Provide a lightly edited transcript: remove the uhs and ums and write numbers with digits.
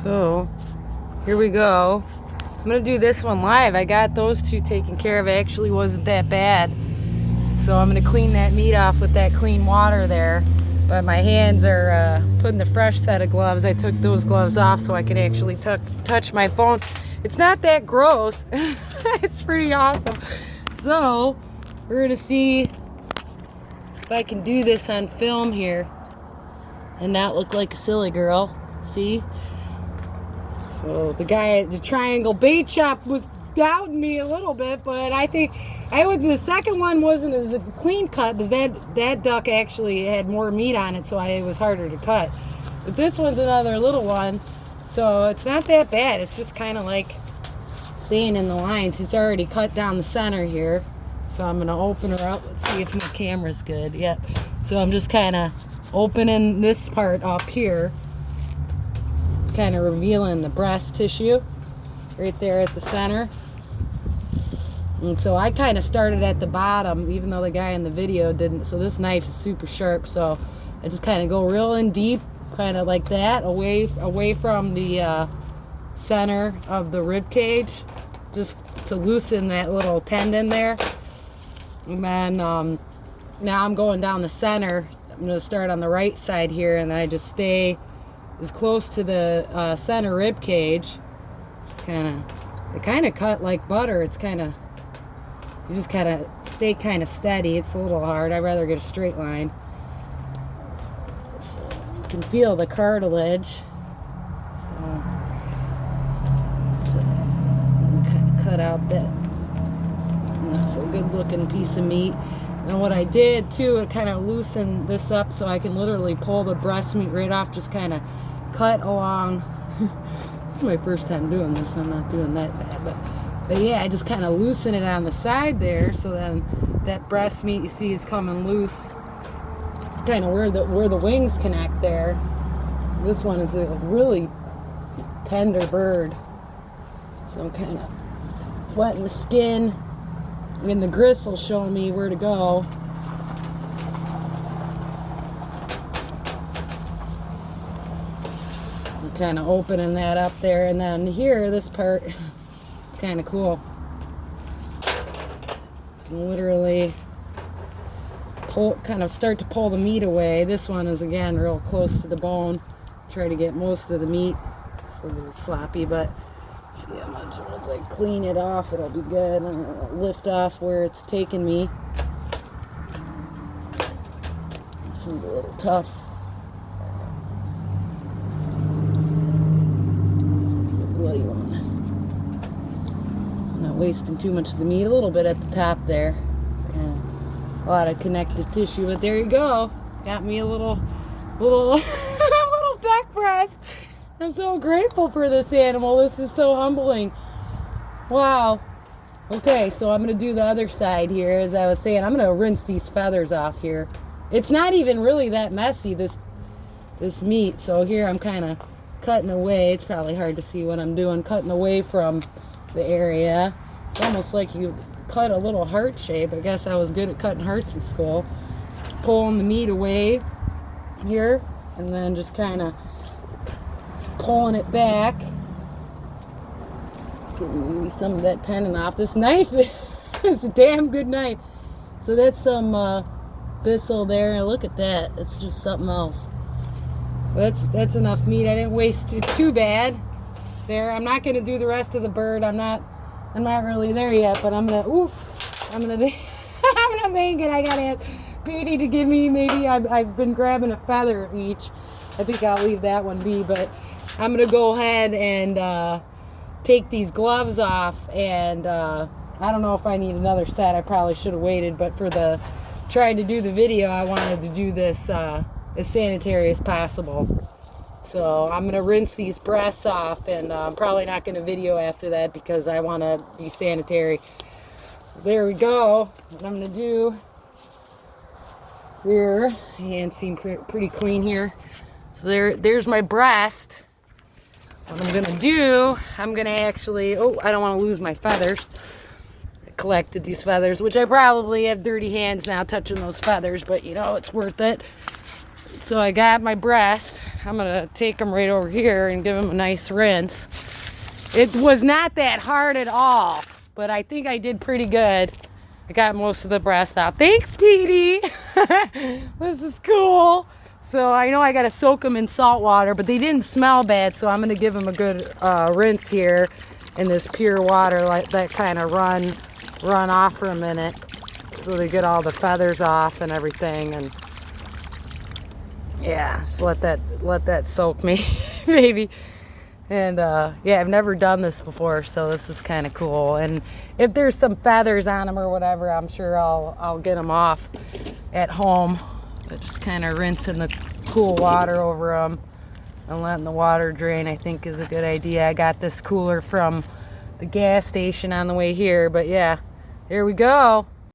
So here we go. I'm gonna do this one live. I got those two taken care of. It actually wasn't that bad. So I'm gonna clean that meat off with that clean water there. But my hands are putting the fresh set of gloves. I took those gloves off so I can actually touch my phone. It's not that gross. It's pretty awesome. So we're gonna see if I can do this on film here and not look like a silly girl. See? So the guy at the Triangle Bait Shop was doubting me a little bit, but I think the second one wasn't as clean cut because that duck actually had more meat on it, so it was harder to cut. But this one's another little one, so it's not that bad. It's just kind of like staying in the lines. It's already cut down the center here, so I'm gonna open her up. Let's see if my camera's good. Yep. So I'm just kind of opening this part up here, kind of revealing the breast tissue right there at the center. And so I kind of started at the bottom, even though the guy in the video didn't. So this knife is super sharp, so I just kind of go real in deep, kind of like that, away from the center of the rib cage, just to loosen that little tendon there. And then now I'm going down the center. I'm going to start on the right side here, and then I just stay as close to the center rib cage. Just they kind of cut like butter. It's kind of, you just kind of stay kind of steady. It's a little hard. I'd rather get a straight line. So you can feel the cartilage. So kind of cut out that not so good looking piece of meat. And what I did too, it kind of loosened this up so I can literally pull the breast meat right off, just kind of cut along. This is my first time doing this. I'm not doing that bad, but yeah, I just kind of loosen it on the side there, so then that breast meat you see is coming loose, kind of where the wings connect there. This one is a really tender bird, so I'm kind of wetting the skin, and the gristle showing me where to go. I'm kind of opening that up there, and then here, this part, kind of cool. You can literally start to pull the meat away. This one is again real close to the bone. Try to get most of the meat. It's a little sloppy, but see how much once I clean it off, it'll be good. And I'll lift off where it's taking me. This one's a little tough. Bloody one. Not wasting too much of the meat. A little bit at the top there. Kind of a lot of connective tissue, but there you go. Got me a little little duck breast. I'm so grateful for this animal. This is so humbling. Wow. Okay, so I'm going to do the other side here. As I was saying, I'm going to rinse these feathers off here. It's not even really that messy, this meat. So here I'm kind of cutting away. It's probably hard to see what I'm doing. Cutting away from the area. It's almost like you cut a little heart shape. I guess I was good at cutting hearts in school. Pulling the meat away here, and then just kind of pulling it back, getting maybe some of that tendon off. This knife is a damn good knife. So that's some Bissell there. Look at that. It's just something else. So that's enough meat. I didn't waste too bad there. I'm not going to do the rest of the bird. I'm not really there yet, but I'm gonna I'm gonna make it. I gotta have Petey to give me, maybe I've been grabbing a feather of each. I think I'll leave that one be, but I'm gonna go ahead and take these gloves off, and I don't know if I need another set. I probably should have waited, but for trying to do the video, I wanted to do this as sanitary as possible. So I'm gonna rinse these breasts off, and I'm probably not gonna video after that because I want to be sanitary. There we go. What I'm gonna do here, hands seem pretty clean here. So there's my breast. What I'm gonna do, I'm gonna actually, I don't want to lose my feathers. I collected these feathers, which I probably have dirty hands now touching those feathers, but you know, it's worth it. So I got my breast. I'm gonna take them right over here and give them a nice rinse. It was not that hard at all, but I think I did pretty good. I got most of the breast out. Thanks, Petey. This is cool. So I know I gotta soak them in salt water, but they didn't smell bad, so I'm gonna give them a good rinse here in this pure water, like that kind of run off for a minute, so they get all the feathers off and everything. And yeah, just let that soak me, maybe. And yeah, I've never done this before, so this is kind of cool. And if there's some feathers on them or whatever, I'm sure I'll get them off at home. But just kind of rinsing the cool water over them and letting the water drain, I think, is a good idea. I got this cooler from the gas station on the way here, but yeah, here we go.